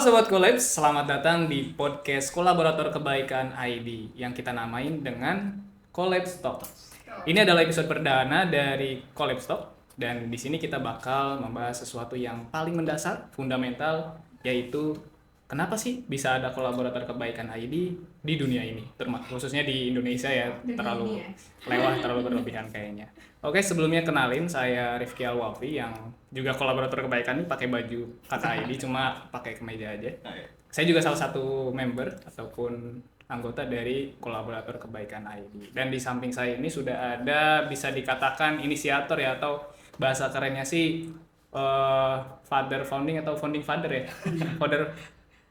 Sobat Collabs, selamat datang di podcast Kolaborator Kebaikan ID yang kita namain dengan Collabs Talk. Ini adalah episode perdana dari Collabs Talk dan di sini kita bakal membahas sesuatu yang paling mendasar, fundamental, yaitu kenapa sih bisa ada kolaborator kebaikan ID di dunia ini, khususnya di Indonesia ya, terlalu berlebihan kayaknya. Oke, sebelumnya kenalin, saya Rifki Alwafi yang juga kolaborator kebaikan ini pakai baju kata ID, cuma pakai kemeja aja. Saya juga salah satu member ataupun anggota dari kolaborator kebaikan ID. Dan di samping saya ini sudah ada, bisa dikatakan inisiator ya, atau bahasa kerennya sih founding father ya.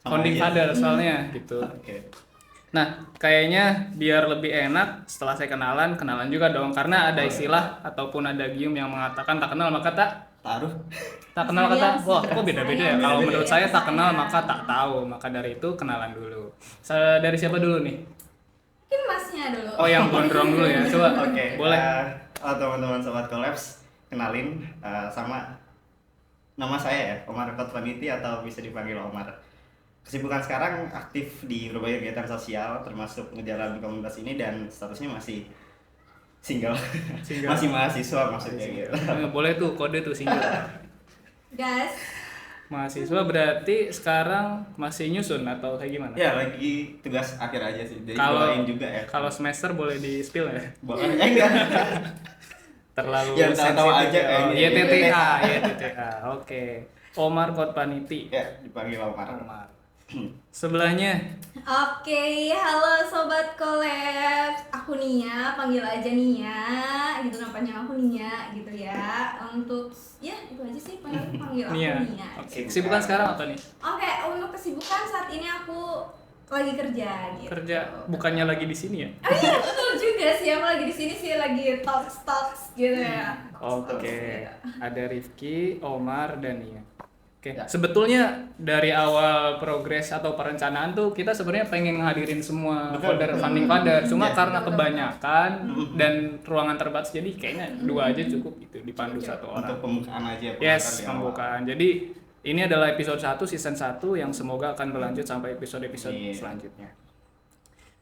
Founding father soalnya gitu. Nah, kayaknya biar lebih enak setelah saya kenalan juga dong. Karena ada istilah ataupun ada gium yang mengatakan tak kenal maka tak taruh. Tak kenal maka tak. Wah, kok beda-beda ya? Kalau menurut saya tak kenal maka tak tahu. Maka dari itu kenalan dulu. Dari siapa dulu nih? Mungkin masnya dulu. Oh, yang gondrong dulu ya. Coba. Oke. Boleh. Teman-teman sobat Collabs, kenalin sama nama saya ya, Omar Kotvaniti atau bisa dipanggil Omar. Kesibukan sekarang aktif di berbagai kegiatan sosial termasuk ngejalan komunitas ini dan statusnya masih single. Masih mahasiswa maksudnya gitu. Boleh tuh kode tuh single. Gas. Mahasiswa berarti sekarang masih nyusun atau kayak gimana? Ya, lagi tugas akhir aja sih. Jadi doain juga ya. Kalau semester boleh di spill ya? Boleh enggak? Terlalu yang tahu aja kayaknya. YTTA. Oke. Omar Kotvaniti. Ya, dipanggil Omar. Sebelahnya. Oke, halo sobat Collabs. Aku Nia, panggil aja Nia. Gitu namanya aku Nia gitu ya. Untuk ya itu aja sih panggil aku Nia. Oke. Kesibukan sekarang apa nih? Oke, untuk kesibukan saat ini aku lagi kerja gitu. Kerja bukannya lagi di sini ya? Oh iya, betul juga sih. Aku lagi di sini sih lagi talks gitu ya. Oke. Ada Rifki, Omar, dan Nia. Oke, Ya. Sebetulnya dari awal progres atau perencanaan tuh kita sebenarnya pengen ngehadirin semua funding father, cuma karena kebanyakan dan ruangan terbatas jadi kayaknya 2 aja cukup gitu dipandu satu orang. Untuk pembukaan aja. Yes, pembukaan. Jadi ini adalah episode 1 season 1 yang semoga akan berlanjut sampai episode-episode selanjutnya.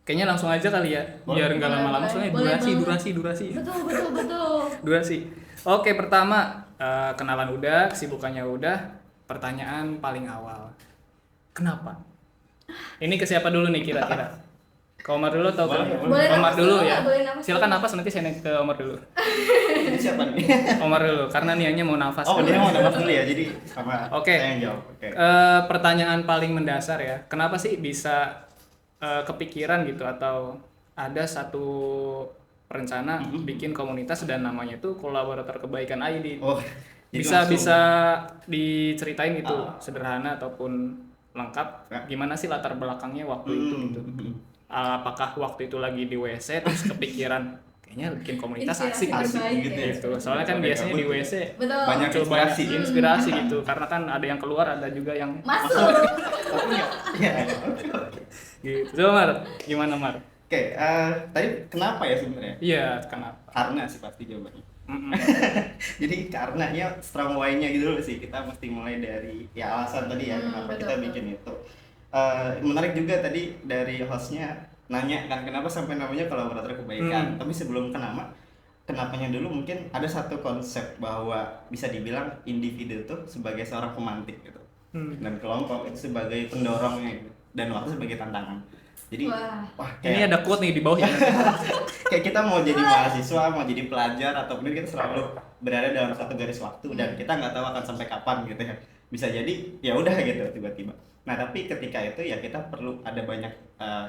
Kayaknya langsung aja kali ya, biar nggak lama-lama soalnya durasi. Betul. Durasi. Oke, pertama kenalan udah, kesibukannya udah. Pertanyaan paling awal, kenapa? Ini ke siapa dulu nih kira-kira? Ke Omar dulu atau ke Omar dulu ya? Silakan nafas, nanti saya naik ke Omar dulu. Ini siapa nih? Omar dulu, karena nianya mau nafas. Oh, dia mau nafas dulu ya, jadi sama Oke. saya yang jawab. Oke. Pertanyaan paling mendasar ya, kenapa sih bisa kepikiran gitu atau ada satu rencana bikin komunitas dan namanya itu Kolaborator Kebaikan ID? Oh, bisa diceritain gitu sederhana ataupun lengkap gimana sih latar belakangnya waktu itu gitu. Apakah waktu itu lagi di WC terus kepikiran kayaknya bikin komunitas asik gitu. Soalnya kan biasanya di WC banyak coba inspirasi gitu karena kan ada yang keluar ada juga yang masuk. Gitu. Coba Mar, gimana Mar? Oke, tadi kenapa ya sebenarnya? Iya, kenapa? Karena sih pasti jawabannya. Jadi karenanya strong why-nya gitu loh sih, kita mesti mulai dari ya alasan tadi ya kenapa kita bikin itu. Menarik juga tadi dari hostnya nanya kan kenapa sampai namanya kolaborator kebaikan. Tapi sebelum kenapanya dulu mungkin ada satu konsep bahwa bisa dibilang individu itu sebagai seorang pemantik gitu, dan kelompok itu sebagai pendorongnya gitu, dan waktu sebagai tantangan. Jadi wah ini ada quote nih di bawah ya. Kayak kita mau jadi mahasiswa, mau jadi pelajar ataupun kita selalu berada dalam satu garis waktu dan kita nggak tahu akan sampai kapan gitu ya. Bisa jadi ya udah gitu tiba-tiba. Nah, tapi ketika itu ya kita perlu ada banyak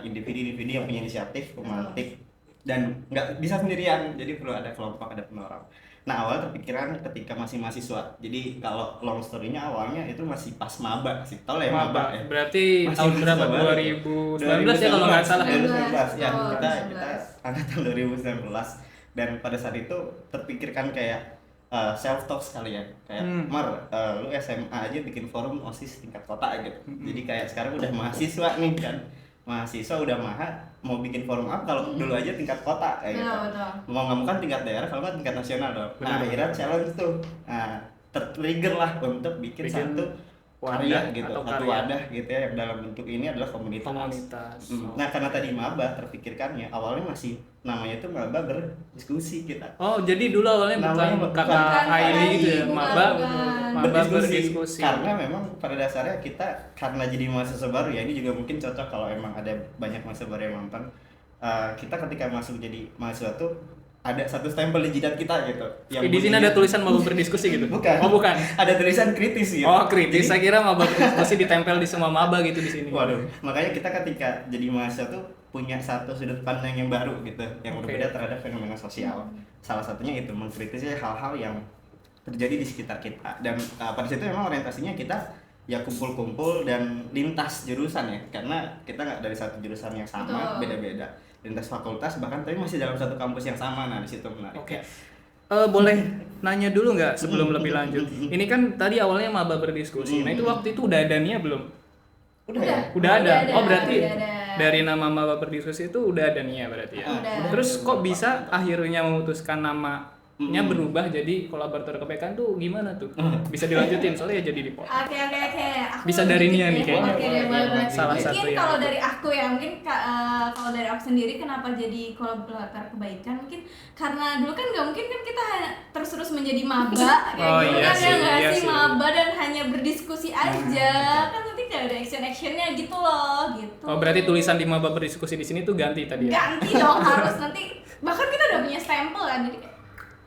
individu-individu yang punya inisiatif, pemantik dan nggak bisa sendirian. Jadi perlu ada kelompok, ada pendorong. Nah, awal terpikiran ketika masih mahasiswa. Jadi kalau long story-nya awalnya itu masih pas maba sih. Tahu lah ya maba ya. Berarti masih tahun berapa? 2019 ya kalau nggak salah. 2019 ya. Kita angkatan 2019 dan pada saat itu terpikirkan kayak self talk sekali ya. Kayak Mar, lu SMA aja bikin forum OSIS tingkat kota gitu. Jadi kayak sekarang udah mahasiswa nih kan. Mahasiswa udah mau bikin forum apa kalau dulu aja tingkat kota kayak gitu. Mau nggak mau kan tingkat daerah, kalau nggak tingkat nasional dong. Nah, akhirnya challenge tuh. Nah, tertrigger lah untuk bikin satu karya gitu, atau satu karya. wadah gitu ya, yang dalam bentuk ini adalah komunitas. Nah karena tadi maba terpikirkannya awalnya masih namanya itu maba berdiskusi kita. Oh, jadi dulu awalnya Namanya bukan bukan kakak ID gitu ya, bukan, maba bukan. berdiskusi. Karena memang pada dasarnya kita karena jadi mahasiswa baru ya, ini juga mungkin cocok kalau emang ada banyak mahasiswa baru yang nonton. Kita ketika masuk jadi mahasiswa tuh ada satu stempel di jidat kita gitu. Di sini ada tulisan maba berdiskusi gitu. Bukan. Oh, bukan. Ada tulisan kritis gitu. Oh, kritis. Jadi, Saya kira maba berdiskusi ditempel di semua maba gitu di sini. waduh, makanya kita ketika jadi mahasiswa tuh punya satu sudut pandang yang baru gitu, yang Oke. berbeda terhadap fenomena sosial. Salah satunya itu mengkritisi hal-hal yang terjadi di sekitar kita. Dan pada situ memang orientasinya kita ya kumpul-kumpul dan lintas jurusan ya, karena kita nggak dari satu jurusan yang sama, Betul. beda-beda, lintas fakultas bahkan tapi masih dalam satu kampus yang sama. Nah di situ menarik. Oke. Boleh nanya dulu nggak sebelum lebih lanjut? Ini kan tadi awalnya maba berdiskusi. Nah, itu waktu itu udah ada Nia belum? Udah ya? Udah ada. Oh, berarti udah ada. dari nama maba berdiskusi itu udah ada Nia berarti ya. Udah. Terus kok bisa akhirnya memutuskan namanya berubah jadi kolaborator kebaikan tuh gimana tuh? Bisa dilanjutin soalnya ya jadi di Oke. Aku Bisa dari Nia nih kayaknya. Oke, boleh. Salah Mungkin satu yang- kalau dari aku ya, mungkin kalau dari aku sendiri kenapa jadi kolaborator kebaikan? Mungkin karena dulu kan nggak mungkin kan kita terus-terus menjadi maba kayak Oh, gitu iya kan sih, ya nggak iya sih sih. maba dan hanya berdiskusi aja kan nanti nggak ada actionnya gitu loh gitu. Oh, berarti tulisan di maba berdiskusi di sini tuh ganti tadi ya? ganti dong harus nanti bahkan kita udah punya stempel kan jadi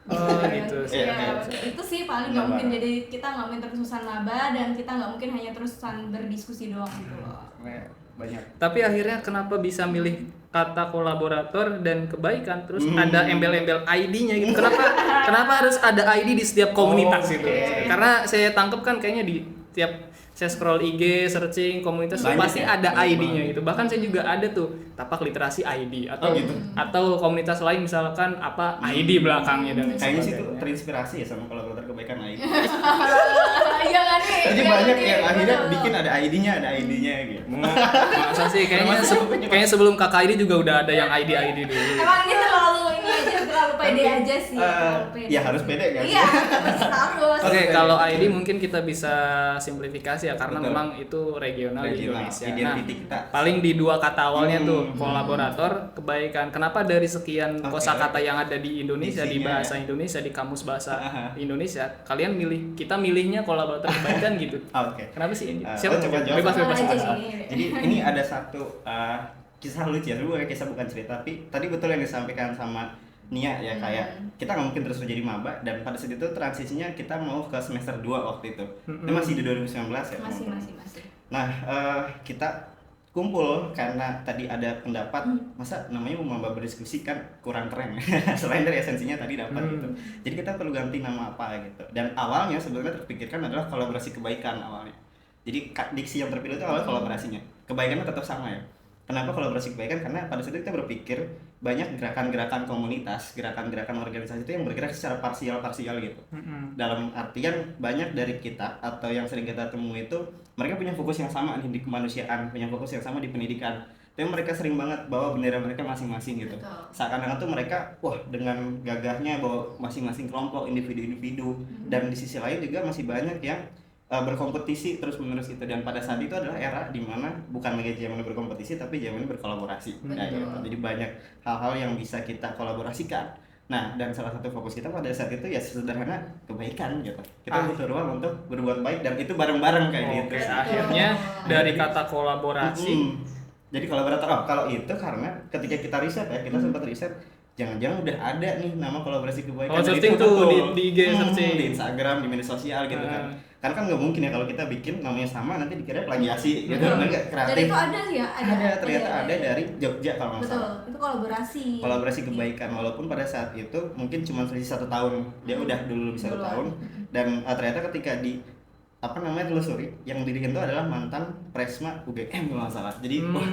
Oh, gitu. ya, Iya, itu sih paling nggak mungkin jadi kita nggak mungkin terus-terusan maba dan kita nggak mungkin hanya terusan berdiskusi doang gitu loh. Banyak. Tapi akhirnya kenapa bisa milih kata kolaborator dan kebaikan terus ada embel-embel ID-nya gitu? Kenapa harus ada ID di setiap komunitas Oke. gitu? Karena saya tangkep kan kayaknya di tiap saya scroll IG, searching komunitas tuh Banyak pasti ya? ada Banyak ID-nya banget. gitu. Bahkan saya juga ada tuh tapak literasi ID atau Oh, gitu. atau komunitas lain misalkan apa ID belakangnya dan lain Kayaknya sih itu sebagainya. terinspirasi ya sama kolaborator kebaikan ID. Iya kan nih. Jadi iya banyak nih, yang akhirnya betul. bikin ada ID-nya gitu. Masa sih kayaknya sebelum KKID juga udah ada yang ID dulu. Emang ini terlalu ini aja terlalu pede aja sih. Terlalu pede. Ya harus pede kan? Iya harus. Oke, kalau ID mungkin kita bisa simplifikasi ya karena Betul. memang itu regional di Regional, Indonesia. identiti kita. Paling di dua kata awalnya tuh Hmm. kolaborator, kebaikan. Kenapa dari sekian Oke. kosakata yang ada di Indonesia di Isinya bahasa Indonesia di kamus bahasa Indonesia, kalian kita milihnya kolaborator kebaikan gitu. Oke. Kenapa sih? Coba jawab. Bebas. Aja nih. Jadi ini ada satu kisah lucu ya, sebenarnya kisah bukan cerita, tapi tadi betul yang disampaikan sama Nia ya, kayak kita nggak mungkin terus menjadi maba, dan pada saat itu transisinya kita mau ke semester 2 waktu itu. Itu masih di 2019 ya. Masih. teman-teman. Nah, kita kumpul karena tadi ada pendapat masa namanya maba berdiskusi kan kurang keren selain dari esensinya tadi dapat gitu. Jadi kita perlu ganti nama apa gitu. Dan awalnya sebenarnya terpikirkan adalah kolaborasi kebaikan awalnya. Jadi diksi yang terpilih itu awalnya kolaborasinya. Kebaikannya tetap sama ya. Kenapa kolaborasi kebaikan? Karena pada saat itu kita berpikir banyak gerakan-gerakan komunitas, gerakan-gerakan organisasi itu yang bergerak secara parsial gitu. Dalam artian banyak dari kita atau yang sering kita temui itu mereka punya fokus yang sama nih di kemanusiaan, punya fokus yang sama di pendidikan. Tapi mereka sering banget bawa bendera mereka masing-masing gitu. Betul. Seakan-akan tuh mereka wah dengan gagahnya bawa masing-masing kelompok, individu-individu. Dan di sisi lain juga masih banyak yang berkompetisi terus-menerus itu, dan pada saat itu adalah era di mana bukan lagi zaman berkompetisi tapi zaman berkolaborasi. Betul. Kayak gitu. Jadi banyak hal-hal yang bisa kita kolaborasikan. Nah, dan salah satu fokus kita pada saat itu ya sederhana kebaikan gitu. Kita butuh ruang untuk berbuat baik dan itu bareng-bareng kayak gitu. Oke, akhirnya dari kata kolaborasi Jadi kolaborator kalau itu karena ketika kita riset ya, kita sempat riset jangan-jangan udah ada nih nama kolaborasi kebaikan. Oh, Dan searching itu tuh betul. di IG searching. Di Instagram, di media sosial gitu kan. Karena kan nggak mungkin ya kalau kita bikin namanya sama nanti dikira plagiasi gitu. Betul. Enggak Dan kreatif. itu ada ya, Ternyata Iya, ada iya. dari Jogja kalau nggak Betul, salah. itu kolaborasi Kebaikan, walaupun pada saat itu mungkin cuma selisih 1 tahun, dia udah dulu lebih 1 Duluan. tahun, dan ternyata ketika di telusuri yang dirikan itu adalah mantan Presma UGM kalau nggak salah. Jadi wah,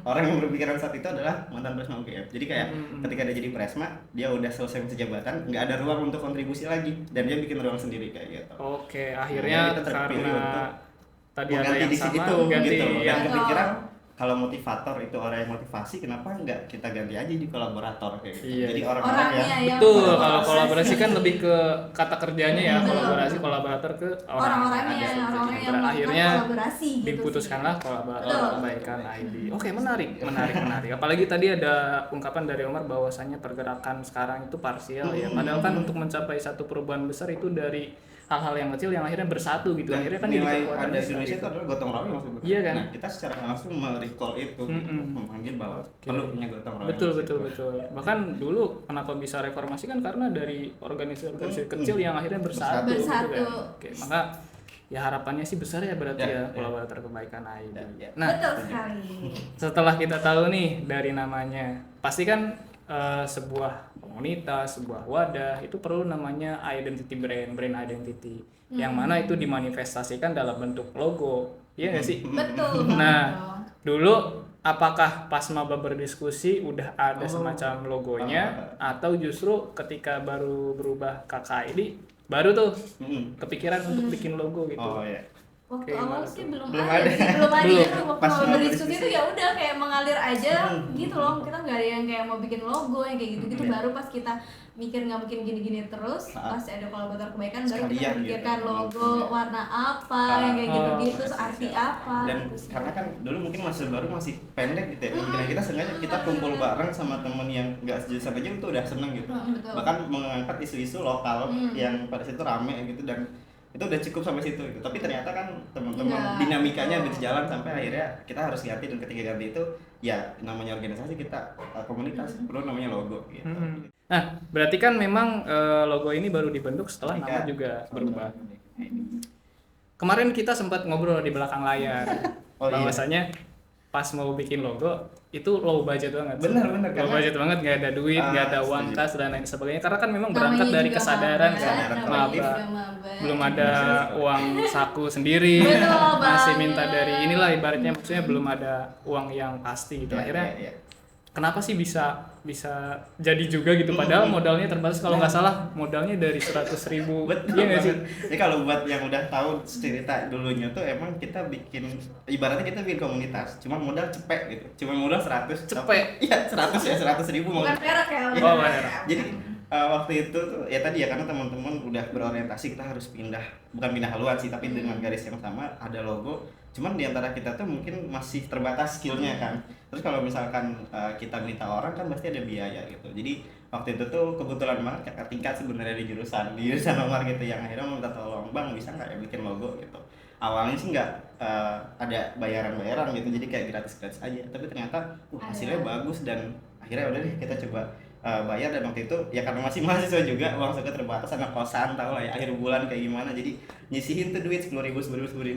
orang yang berpikiran saat itu adalah mantan Presma UGM. Jadi kayak ketika dia jadi Presma, dia udah selesai masa jabatan, nggak ada ruang untuk kontribusi lagi, dan dia bikin ruang sendiri kayak gitu. Oke, akhirnya Kita terpilih karena untuk tadi ada mengganti yang diksi sama itu ganti gitu. yang Dan kepikiran kalau motivator itu orang yang motivasi, kenapa nggak kita ganti aja di kolaborator kayak gitu. Iya. Jadi orang-orang Orangnya yang yang Betul, kolaborasi. kalau kolaborasi kan lebih ke kata kerjanya ya, Betul. kolaborasi kolaborator ke Orang-orangnya ada. orang-orang yang melakukan Akhirnya kolaborasi gitu diputuskanlah sih. kolaborator Betul. kebaikan ID. Oke, menarik. Apalagi tadi ada ungkapan dari Omar bahwasannya pergerakan sekarang itu parsial ya. Padahal kan untuk mencapai satu perubahan besar itu dari hal-hal yang kecil yang akhirnya bersatu gitu. Dan Akhirnya kan nilai jadi kekuatan ada di besar Indonesia gitu. itu adalah gotong royong maksudnya. Iya kan? Nah, kita secara langsung merecall itu, gitu, memanggil bahwa perlu punya gotong royong. Betul. Bahkan dulu kenapa bisa reformasi kan karena dari organisasi kecil yang akhirnya bersatu. Gitu Bersatu. kan. Oke, maka ya harapannya sih besar ya berarti ya, kolaborator kebaikan ID. Nah, Betul sekali. setelah kita tahu nih dari namanya, pasti kan sebuah komunitas, sebuah wadah itu perlu namanya identity brand identity, yang mana itu dimanifestasikan dalam bentuk logo, iya nggak sih? Betul. Nah, banget. dulu apakah pas maba berdiskusi udah ada semacam logonya, atau justru ketika baru berubah ke KID baru tuh kepikiran untuk bikin logo gitu? Oh ya. Waktu Kayak awal gimana sih tuh? belum Belum ada ada. sih, belum ada Belum. gitu. Waktu Pas mau mau berdiskusi berdiskusi. itu ya udah kayak mengalir aja gitu loh. Kita nggak ada yang kayak mau bikin logo yang kayak gitu-gitu. Baru pas kita mikir nggak mungkin gini-gini terus, pas ada kolaborator kebaikan baru kita Sekalian memikirkan gitu. logo warna apa yang kayak gitu-gitu, terus arti apa. Dan gitu sih. karena kan dulu mungkin masih baru masih pendek gitu ya. Dan kita sengaja kita kumpul bareng sama temen yang nggak sejurusan aja itu udah seneng gitu. Betul. Bahkan mengangkat isu-isu lokal yang pada situ rame gitu, dan itu udah cukup sampai situ gitu. Tapi ternyata kan teman-teman Iya. dinamikanya berjalan sampai akhirnya kita harus ganti, dan ketika ganti itu ya namanya organisasi kita komunitas perlu namanya logo gitu. Nah, berarti kan memang logo ini baru dibentuk setelah nama Ketika- juga berubah. Kemarin kita sempat ngobrol di belakang layar, Oh, iya. bahwasanya pas mau bikin logo itu low budget banget. Benar, Low karena- budget banget, nggak ada duit, nggak ada uang setuju. kas dan lain sebagainya. Karena kan memang Namanya berangkat dari juga kesadaran maba, kan, namanya maba. juga maba. Belum ada uang saku sendiri, Betul masih banget. minta dari inilah ibaratnya, maksudnya belum ada uang yang pasti gitu. Ya, Akhirnya ya. kenapa sih bisa jadi juga gitu, padahal modalnya terbatas, kalau nggak salah modalnya dari 100.000. Betul Iya nggak sih? banget. Jadi kalau buat yang udah tahu cerita dulunya tuh emang kita bikin, ibaratnya kita bikin komunitas, cuma modal cepet gitu, cuma modal 100. Cepet? Iya 100.000 Bukan perak ya. Iya. Oh, perak. Jadi waktu itu tuh ya tadi ya, karena teman-teman udah berorientasi kita harus bukan pindah haluan sih, tapi dengan garis yang sama, ada logo. Cuman diantara kita tuh mungkin masih terbatas skillnya kan. Terus kalau misalkan kita minta orang kan pasti ada biaya gitu. Jadi waktu itu tuh kebetulan banget kakak tingkat sebenarnya di jurusan Omar gitu, yang akhirnya minta tolong, bang bisa nggak ya bikin logo gitu. Awalnya sih nggak ada bayaran gitu, jadi kayak gratis aja. Tapi ternyata hasilnya bagus, dan akhirnya udah deh kita coba bayar. Dan waktu itu ya karena masih mahasiswa juga, uang suka terbatas, anak kosan tau lah ya akhir bulan kayak gimana, jadi nyisihin tuh duit 10.000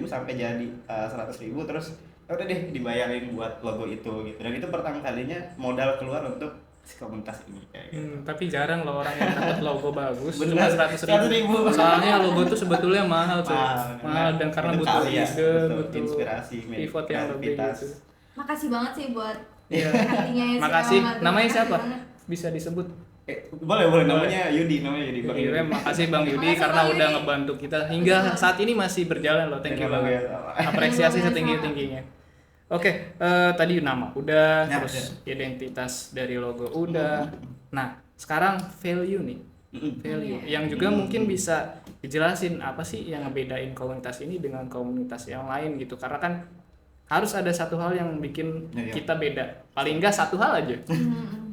sampai jadi 100.000, terus ya udah deh dibayarin buat logo itu gitu. Dan itu pertama kalinya modal keluar untuk si komunitas ini kayak gitu. Tapi jarang loh orang yang dapat logo bagus Bener, cuma 100.000. 100.000. Soalnya logo tuh sebetulnya mahal tuh. Mahal, Dan karena itu butuh kali ya, ide, butuh butuh inspirasi, effort yang lebih kreativitas. gitu. Makasih banget sih buat Iya. hatinya si Makasih. Omar. Namanya Makasih siapa? banget. Bisa disebut. Boleh namanya Yudi, Bang Iya, Yudi. makasih Bang Yudi Makasih, karena Bang udah Yudi. ngebantu kita hingga saat ini masih berjalan loh. Thank you Dengan logo banget. yang- Apresiasi Luar biasa. setinggi-tingginya. Oke, tadi nama udah, Ya, terus identitas dari logo udah. Nah, sekarang value nih. Value yang juga mungkin bisa dijelasin apa sih yang ngebedain komunitas ini dengan komunitas yang lain gitu. Karena kan harus ada satu hal yang bikin Iya. kita beda. Paling enggak satu hal aja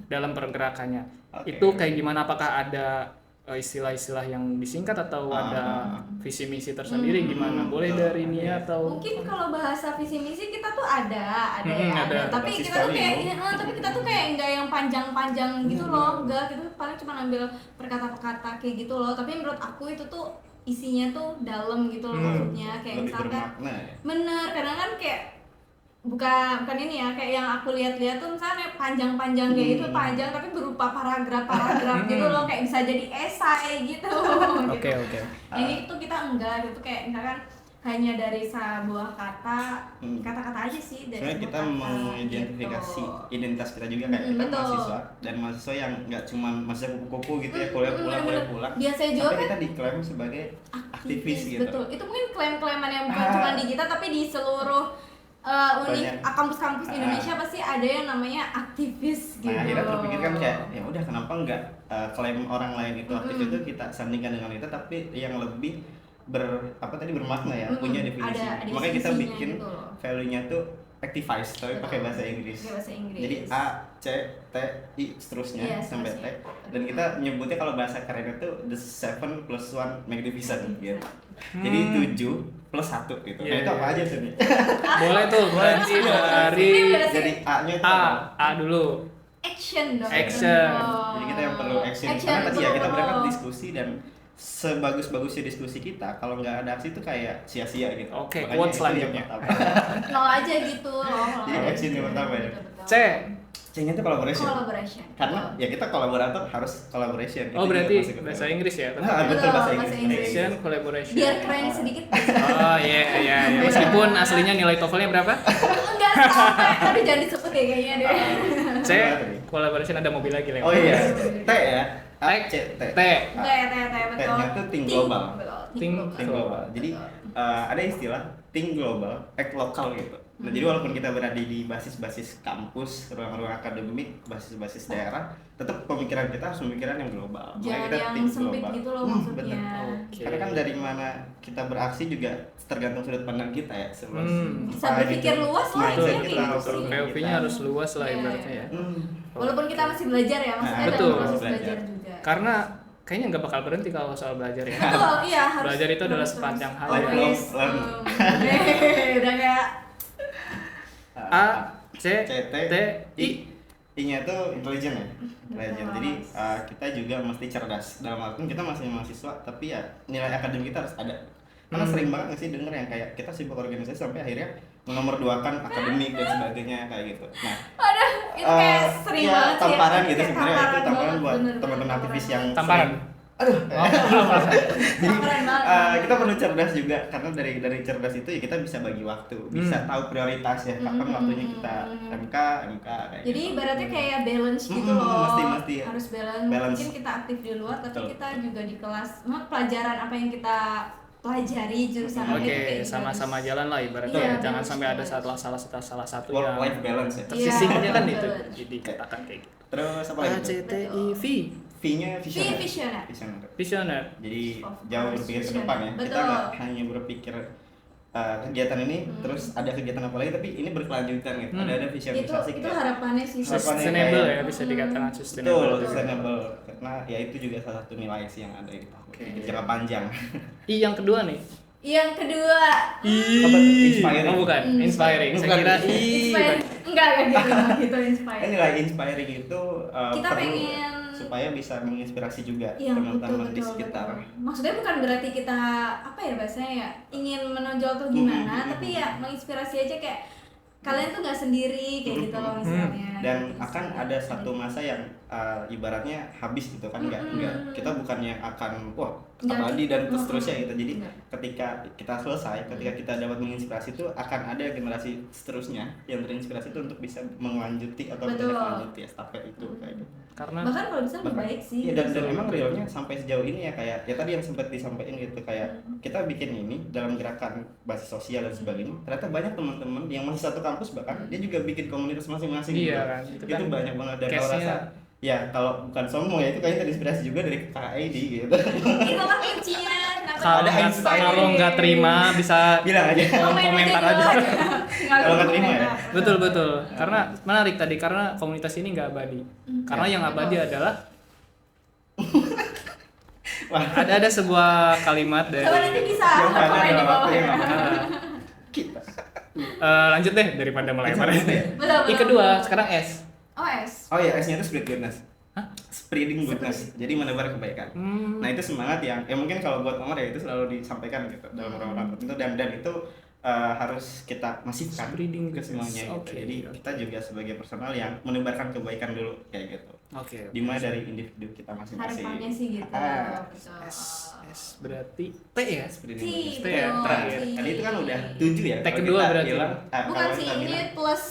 dalam pergerakannya. Oke. Itu kayak gimana, apakah ada istilah-istilah yang disingkat atau ada visi misi tersendiri gimana? Boleh dari Nia atau Mungkin kalau bahasa visi misi kita tuh ada ada. tapi Basis kita tuh kayak value. tapi kita tuh kayak enggak yang panjang-panjang gitu loh, enggak, kita paling cuma ambil perkata-perkata kayak gitu loh. Tapi menurut aku itu tuh isinya tuh dalam gitu loh, maksudnya kayak Lebih misalkan bermakna ya. bener, kadang kan kayak bukan ini ya, kayak yang aku lihat-lihat tuh misalnya panjang-panjang kayak gitu, panjang tapi berupa paragraf-paragraf gitu loh, kayak bisa jadi esai gitu. Oke. Yang itu kita enggak gitu, kayak misalkan hanya dari sebuah kata-kata aja sih, dari Sebenarnya sebuah kita kata, mengidentifikasi gitu. identitas kita juga, kayak kita Betul. mahasiswa, dan mahasiswa yang nggak cuma mahasiswa kupu-kupu gitu ya, kuliah pulang Bener-bener. Biasanya juga tapi kan kita diklaim sebagai aktivis gitu. betul. Itu mungkin klaim-klaiman yang bukan Ah. cuma di kita tapi di seluruh Banyak. kampus-kampus di Indonesia pasti ada yang namanya aktivis gitu. Nah akhirnya terpikirkan kayak ya udah kenapa nggak klaim orang lain itu aktif itu kita sandingkan dengan itu tapi yang lebih bermakna ya, punya definisi. Ada Makanya kita definisinya bikin gitu loh. value-nya tuh activize tapi pakai bahasa Inggris. Pakai bahasa Inggris. Jadi A, C, T, I seterusnya Iya, sampai T. seterusnya. Dan kita nyebutnya kalau bahasa keren itu the 7 plus 1 magnificent gitu. Jadi 7 plus 1 gitu. Nah Iya, itu apa iya. aja tuh nih? Boleh tuh berarti dari Jadi A-nya itu A, apa? A dulu. Action dong. Action. dong. Jadi kita yang perlu action. Action, Karena tadi ya kita betul. berangkat diskusi dan sebagus-bagusnya diskusi kita kalau nggak ada aksi itu kayak sia-sia gitu. Oke, Makanya quote itu selanjutnya. yang pertama. Nol aja gitu loh. Jadi action yang pertama ya. Betul. C. C-nya itu collaboration. Collaboration. Karena ya kita kolaborator harus collaboration. Oh Itu berarti juga masuk ke bahasa dalam. Inggris ya? Nah, betul bahasa Inggris. Action, collaboration. Biar keren sedikit. Oh iya iya iya. Meskipun aslinya nilai TOEFL-nya berapa? Enggak sampai, tapi jangan disebut ya kayaknya deh. C. Collaboration ada mobil lagi lewat. Oh iya. T ya. A, C, T. T. Betul. T-nya tuh think global. Betul. Think Think global. Jadi ada istilah think global, act lokal gitu. Nah, jadi walaupun kita berada di basis-basis kampus, ruang-ruang akademik, basis-basis daerah, tetap pemikiran kita harus pemikiran yang global. Makanya Jangan kita yang think sempit global. gitu loh Bener. maksudnya. Oke. Karena kan dari mana kita beraksi juga tergantung sudut pandang kita ya. Bisa berpikir luas lah, mindset intinya kita, kayak gitu outlook sih. POV-nya kita. harus luas lah Iya. ibaratnya ya. Walaupun kita masih belajar ya, maksudnya betul. dalam proses Belajar. belajar juga. Karena kayaknya nggak bakal berhenti kalau soal belajar ya. Betul, iya harus. Belajar itu adalah harus sepanjang terus. hayat. Always, Lifelong udah kayak A, C, C, T, T, I. I-nya itu intelligent ya. Intelligent. Betul. Jadi kita juga mesti cerdas. Dalam arti kita masih mahasiswa, tapi ya nilai akademik kita harus ada. Karena sering banget nggak sih denger yang kayak kita sibuk organisasi sampai akhirnya menomorduakan akademik dan sebagainya kayak gitu. Nah, aduh, itu kayak sering ya, banget sih. tamparan ya. gitu Kayak sebenarnya itu tamparan banget, buat bener, teman-teman bener, aktivis tamparan. yang Tamparan. sering- Aduh. Tamparan banget. Kita perlu cerdas juga karena dari cerdas itu ya kita bisa bagi waktu, bisa tahu prioritas ya kapan waktunya kita MK kayak Jadi gitu. ibaratnya kayak balance gitu Mm, loh. mesti. Harus balance. Balance. Mungkin kita aktif di luar tapi Betul. kita juga di kelas. Pelajaran apa yang kita pelajari jurusan apa itu Oke, kayak sama-sama balance. jalan lah ibaratnya. Iya, ya. Jangan balance, sampai ada balance. salah satu work yang life balance ya. Iya, tersisihnya kan itu. betul. Jadi katakan kayak gitu. Terus apa A, lagi? C, T, I, V. V-nya visioner. visioner. Visioner. Visioner. Jadi Of jauh course, berpikir ke visioner. depan ya. Kita Betul. nggak hanya berpikir kegiatan ini terus ada kegiatan apa lagi tapi ini berkelanjutan gitu. Ada Itu visualisasi itu kayak harapannya sih. Harapannya Sustainable kayak- ya bisa dikatakan betul sustainable. sustainable karena ya itu juga salah satu nilai sih yang ada itu. Oke. Jangka panjang. I yang kedua nih. Yang kedua, Apa tuh? Inspiring. Oh bukan, inspiring. Saya Bukan. kira I. inspiring. Enggak gitu Kan inspiring. nilai inspiring itu Kita perlu pengen- supaya bisa menginspirasi juga Iya, teman-teman di betul, sekitar. betul. Maksudnya bukan berarti kita apa ya bahasanya ya ingin menonjol atau gimana, tapi ya menginspirasi aja kayak kalian tuh nggak sendiri kayak gitu loh misalnya. Dan Gitu akan sih. ada satu masa yang ibaratnya habis gitu kan nggak kita bukan yang akan wah Nggak. abadi dan seterusnya gitu. Jadi Nggak. ketika kita selesai, ketika kita dapat menginspirasi itu akan ada generasi seterusnya yang terinspirasi itu untuk bisa melanjuti atau Betul. melanjuti estafet itu kayak gitu. Karena Bahkan kalau bisa lebih baik sih. Iya, dan emang realnya sampai sejauh ini ya kayak ya tadi yang sempat disampaikan gitu kayak kita bikin ini dalam gerakan basis sosial dan sebagainya ternyata banyak teman-teman yang masih satu kampus bahkan dia juga bikin komunitas masing-masing Iya gitu. kan, itu Itu kan banyak banget dan kalau case-nya- rasa ya kalau bukan sombong ya itu kayaknya terinspirasi juga dari KID gitu. Itulah kuncinya. kenapa kalau Ada nggak inspiring. kalau nggak terima bisa Bilang aja. kolom komentar aja. Kalau nggak terima ya. Betul betul. Karena menarik tadi karena komunitas ini nggak abadi. Karena yang abadi adalah Wah, ada sebuah kalimat dari Coba nanti bisa yang mana komen di dalam bawah waktu yang ya. lama. Kita. lanjut deh daripada melebar. Betul, I kedua sekarang S. Oh S. Oh ya, S-nya itu spread goodness. Hah? Spreading goodness. Jadi menebar kebaikan. Nah, itu semangat yang ya mungkin kalau buat Omar ya itu selalu disampaikan gitu dalam orang-orang tertentu dan itu harus kita masifkan Spreading ke goodness. semuanya gitu. Oke, Jadi oke. kita juga sebagai personal yang menebarkan kebaikan dulu kayak gitu. Oke. Dimulai dari individu kita masing-masing. Harapannya sih gitu. Ah, Betul. S berarti T ya. spreading T, goodness. T ya, betul, terakhir. T. Tadi itu kan udah 7 ya. T kalau kedua kita berarti. bilang, Bukan kalau sih kita ini bilang plus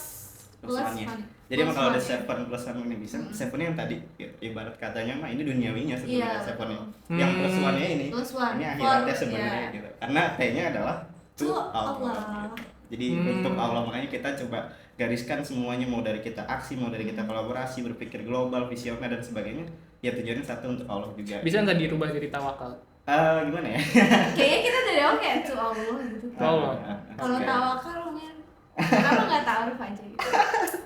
one-nya. one. Jadi emang Plus kalau ada one ya. 7 plus 1 ini bisa. 7 yang tadi gitu. Ibarat katanya mah ini duniawinya sebenarnya Iya, 7-nya. betul. Yang plus 1-nya ini. Plus one. Ini akhiratnya For- sebenarnya iya. gitu. Karena T-nya adalah To to Allah. Allah. Jadi untuk Allah, makanya kita coba gariskan semuanya, mau dari kita aksi, mau dari kita kolaborasi, berpikir global, visioner dan sebagainya. Ya tujuannya satu untuk Allah juga. Bisa nggak dirubah jadi tawakal? Gimana ya? Kayaknya kita dari awal kayak to Allah gitu. Allah. Kalau tawakal men, kenapa nggak taruh aja gitu?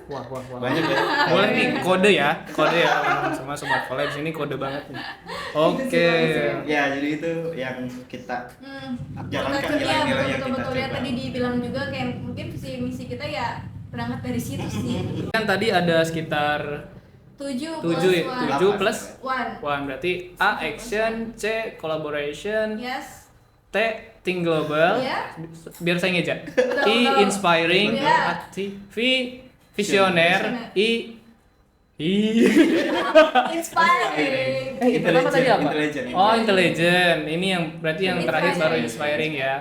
Wah. Banyak ya. Boleh nih kode ya teman-teman semua sobat collab ini kode banget nih. Oke. Ya, jadi itu yang kita jalankan Betul, ya, nilai-nilai yang kita betul ya coba. tadi dibilang juga kayak mungkin visi misi kita ya berangkat dari situ sih. Kan tadi ada sekitar 7 7 ya, 7 plus 1. 1 berarti A action, C collaboration, Yes. T think global, Iya. biar saya ngeja. Betul, I betul. inspiring, Iya. V visioner, I Inspiring. itu pertama tadi apa? Intelligent. Oh intelligent, ini yang berarti yang terakhir baru inspiring ya.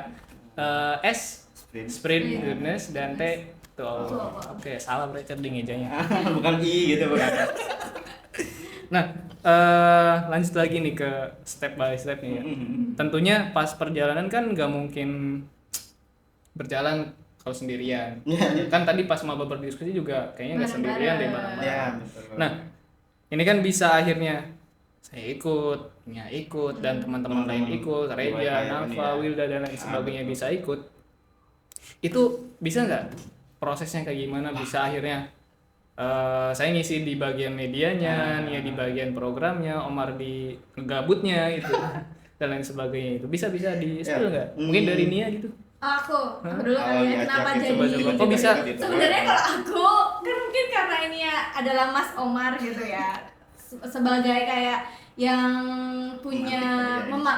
S sprint Iya. goodness dan T tuh. Oke salah berarti di ngejanya. Bukan I gitu, bukan. Nah, lanjut lagi nih ke step by step nih ya. Tentunya pas perjalanan kan nggak mungkin berjalan kalau sendirian. Kan tadi pas maba berdiskusi juga kayaknya nggak sendirian deh bareng-bareng. Ya, betul. Nah, ini kan bisa akhirnya saya ikut, Nia ikut, dan teman-teman lain ikut, Reja, Nafa, Wilda dan lain sebagainya bisa ikut. Itu bisa nggak prosesnya kayak gimana? Bisa akhirnya saya ngisi di bagian medianya, Nia di bagian programnya, Omar di gabutnya gitu dan lain sebagainya itu bisa di spill nggak? Mungkin dari Nia gitu. Aku dulu kali ya, kenapa jadi coba. Kok bisa? Sebenarnya kalau aku kan mungkin karena ini ya adalah Mas Omar gitu ya, sebagai kayak yang punya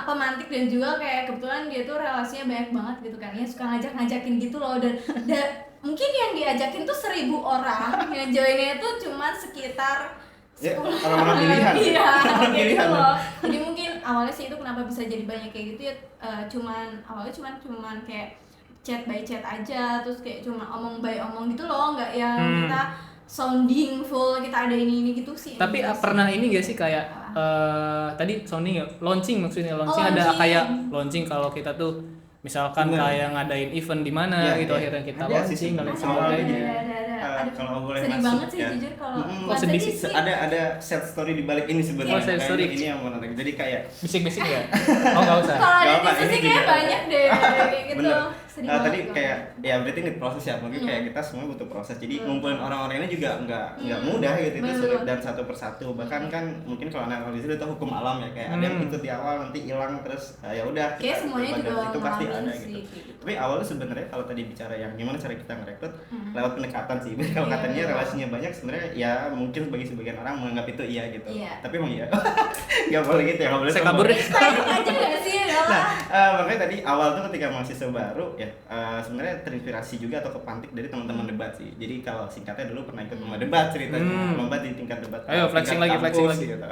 pemantik dan juga kayak kebetulan dia tuh relasinya banyak banget gitu kan, ya suka ngajakin gitu loh, dan mungkin yang diajakin tuh 1.000 orang, yang joinnya itu cuma sekitar Ya, orang-orang pilihan. Iya, Orang gitu pilihan. loh. Jadi mungkin awalnya sih itu kenapa bisa jadi banyak kayak gitu ya, awalnya cuman kayak chat by chat aja, terus kayak cuma omong by omong gitu loh, nggak yang kita sounding full kita ada ini gitu sih. Tapi pernah ini gak sih kayak tadi sounding ya, launching maksudnya launching ada launching. kayak launching kalau kita tuh misalkan kayak ngadain event di mana Ya, gitu ya. akhirnya kita Ada sih launching dan lain sebenarnya. sebagainya. Aduh, kalau boleh sedih masuk, banget sih ya. jujur kalau Mm-mm. nggak Oh, sedih sedih sih. sih. Ada set story di balik ini sebenarnya. Oh, set story. Kayaknya ini yang menarik. Jadi kayak Bisik-bisik ya? Oh nggak usah. Kalau ada Nggak apa, di sisi ini kayak juga. banyak deh kayak gitu. bener. Sedih Tadi banget. kayak ya berarti ini proses ya, mungkin kayak kita semua butuh proses. Jadi ngumpulin orang-orang ini juga nggak mudah gitu, itu Bener. sulit dan satu persatu. Bahkan kan mungkin kalau analisis itu hukum alam ya, kayak ada yang ikut di awal nanti hilang terus ya udah. Kayak semuanya pada juga itu pasti ngalamin ada sih, gitu. kayak gitu. Tapi awalnya sebenarnya kalau tadi bicara yang gimana cara kita ngerekrut lewat pendekatan sih. Kalau Iya, katanya betul. relasinya banyak sebenarnya ya mungkin bagi sebagian orang menganggap itu iya gitu. Iya. Tapi emang iya. Nggak boleh gitu ya, nggak boleh. Saya sombong. kabur deh. Kayak aja nggak sih ya Nah, lah. makanya tadi awal tuh ketika mahasiswa baru ya sebenarnya terinspirasi juga atau kepantik dari teman-teman debat sih. Jadi kalau singkatnya dulu pernah ikut lomba debat ceritanya, lomba di tingkat debat. Ayo, flexing tingkat lagi, flexing kampus, lagi. gitu.